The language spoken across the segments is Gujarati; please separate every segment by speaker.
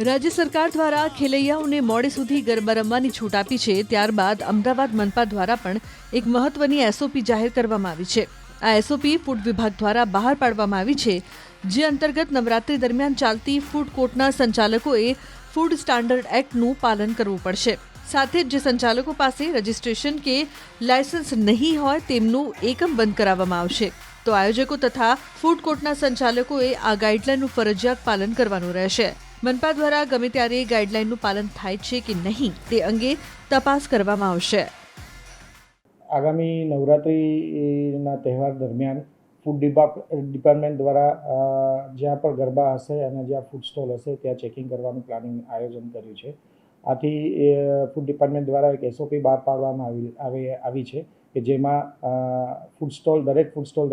Speaker 1: રાજ્ય સરકાર દ્વારા ખેલૈયાઓને મોડે સુધી ગરબા રમવાની છૂટ આપી છે। ત્યારબાદ અમદાવાદ મનપા દ્વારા પણ એક મહત્વની એસઓપી જાહેર કરવામાં આવી છે। આ એસઓપી ફૂડ વિભાગ દ્વારા બહાર પાડવામાં આવી છે, જે અંતર્ગત નવરાત્રી દરમિયાન ચાલતી ફૂડ કોર્ટના સંચાલકોએ ફૂડ સ્ટાન્ડર્ડ એક્ટનું પાલન કરવું પડશે। સાથે જ જે સંચાલકો પાસે રજિસ્ટ્રેશન કે લાયસન્સ નહીં હોય તેમનું એકમ બંધ કરાવવામાં આવશે। તો આયોજકો તથા ફૂડ કોર્ટના સંચાલકોએ આ ગાઈડલાઈનનું ફરજિયાત પાલન કરવાનું રહેશે। મનપા દ્વારા ગમે ત્યારે ગાઈડલાઈનનું પાલન થાય છે કે નહીં તે અંગે તપાસ કરવામાં આવશે।
Speaker 2: આગામી નવરાત્રિના તહેવાર દરમિયાન ફૂડ ડિપાર્ટમેન્ટ દ્વારા જ્યાં પણ ગરબા હશે અને જ્યાં ફૂડ સ્ટોલ હશે ત્યાં ચેકિંગ કરવાનું પ્લાનિંગ આયોજન કર્યું છે। આથી ફૂડ ડિપાર્ટમેન્ટ દ્વારા એક એસઓપી બહાર પાડવામાં આવી છે કે જેમાં દરેક ફૂડ સ્ટોલ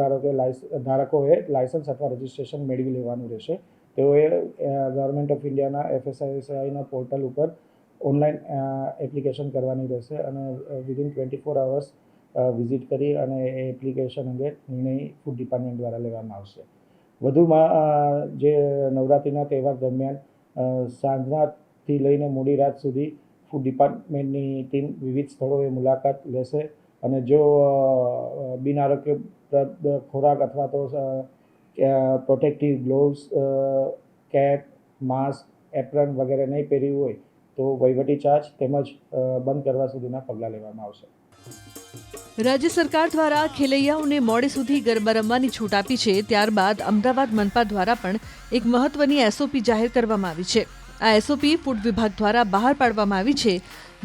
Speaker 2: ધારકોએ લાયસન્સ અથવા રજિસ્ટ્રેશન મેળવી લેવાનું રહેશે। તેઓએ ગવર્મેન્ટ ઓફ ઇન્ડિયાના FSSAIના પોર્ટલ ઉપર ઓનલાઈન એપ્લિકેશન કરવાની રહેશે અને વિધિન 24 અવર્સ વિઝિટ કરી અને એ એપ્લિકેશન અંગે નિર્ણય ફૂડ ડિપાર્ટમેન્ટ દ્વારા લેવામાં આવશે। વધુમાં જે નવરાત્રિના તહેવાર દરમિયાન સાંજનાથી લઈને મોડી રાત સુધી ફૂડ ડિપાર્ટમેન્ટની ટીમ વિવિધ સ્થળોએ મુલાકાત લેશે અને જો બિનઆરોગ્યપ્રદ ખોરાક અથવા તો protective gloves, cap, mask, apron વગેરે નહીં પહેર્યું હોય તો વહીવટી ચાર્જ તેમજ બંધ કરવા સુધીના પગલાં લેવામાં આવશે।
Speaker 1: રાજ્ય સરકાર દ્વારા ખેલૈયાઓને મોડે સુધી ગરબા રમવાની છૂટ આપી છે। ત્યારબાદ અમદાવાદ મનપા દ્વારા પણ એક મહત્વની એસઓપી જાહેર કરવામાં આવી છે। આ એસઓપી ફૂડ વિભાગ દ્વારા બહાર પાડવામાં આવી છે,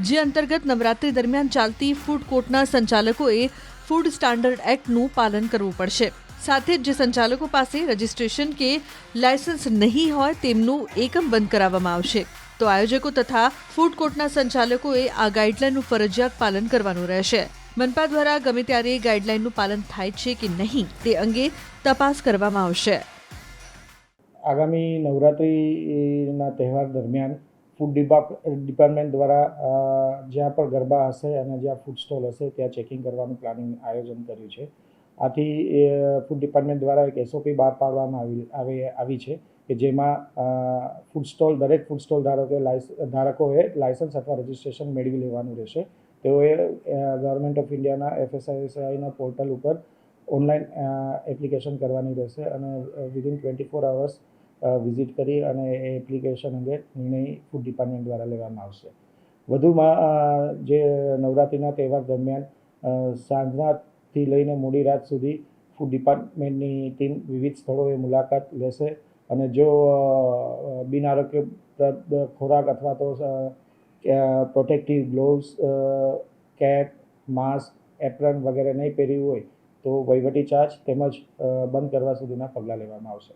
Speaker 1: જે અંતર્ગત નવરાત્રી દરમિયાન ચાલતી ફૂડ કોર્ટના સંચાલકોએ ફૂડ સ્ટાન્ડર્ડ એક્ટનું પાલન કરવું પડશે। સાથે જ જે સંચાલકો પાસે રજિસ્ટ્રેશન કે લાયસન્સ નહીં હોય તેમનું એકમ બંધ કરાવવામાં આવશે। તો આયોજકો તથા ફૂડ કોર્ટના સંચાલકોએ આ ગાઈડલાઈનનું ફરજિયાત પાલન કરવાનું રહેશે। મનપા દ્વારા ગમે ત્યારે ગાઈડલાઈનનું પાલન થાય છે કે નહીં તે અંગે તપાસ કરવામાં આવશે।
Speaker 2: આગામી નવરાત્રિના તહેવાર દરમિયાન ફૂડ ડિપાર્ટમેન્ટ દ્વારા જ્યાં પણ ગરબા હશે અને જ્યાં ફૂડ સ્ટોલ હશે ત્યાં ચેકિંગ કરવાનું પ્લાનિંગ આયોજન કર્યું છે। આથી ફૂડ ડિપાર્ટમેન્ટ દ્વારા એક એસઓપી બહાર પાડવામાં આવી છે કે જેમાં દરેક ફૂડ સ્ટોલ ધારકોએ લાયસન્સ અથવા રજિસ્ટ્રેશન મેળવી લેવાનું રહેશે। તેઓએ ગવર્મેન્ટ ઓફ ઇન્ડિયાના FSSAIના પોર્ટલ ઉપર ઓનલાઈન એપ્લિકેશન કરવાની રહેશે અને વિધિન 24 અવર્સ વિઝિટ કરી અને એ એપ્લિકેશન અંગે નિર્ણય ફૂડ ડિપાર્ટમેન્ટ દ્વારા લેવામાં આવશે। વધુમાં જે નવરાત્રિના તહેવાર દરમિયાન સાંજનાથી લઈને મોડી રાત સુધી ફૂડ ડિપાર્ટમેન્ટની ટીમ વિવિધ સ્થળોએ મુલાકાત લેશે અને જો બિનઆરોગ્યપ્રદ ખોરાક અથવા તો protective gloves, cap, mask, apron વગેરે નહીં પહેર્યું હોય તો વહીવટી ચાર્જ તેમજ બંધ કરવા સુધીના પગલાં લેવામાં આવશે।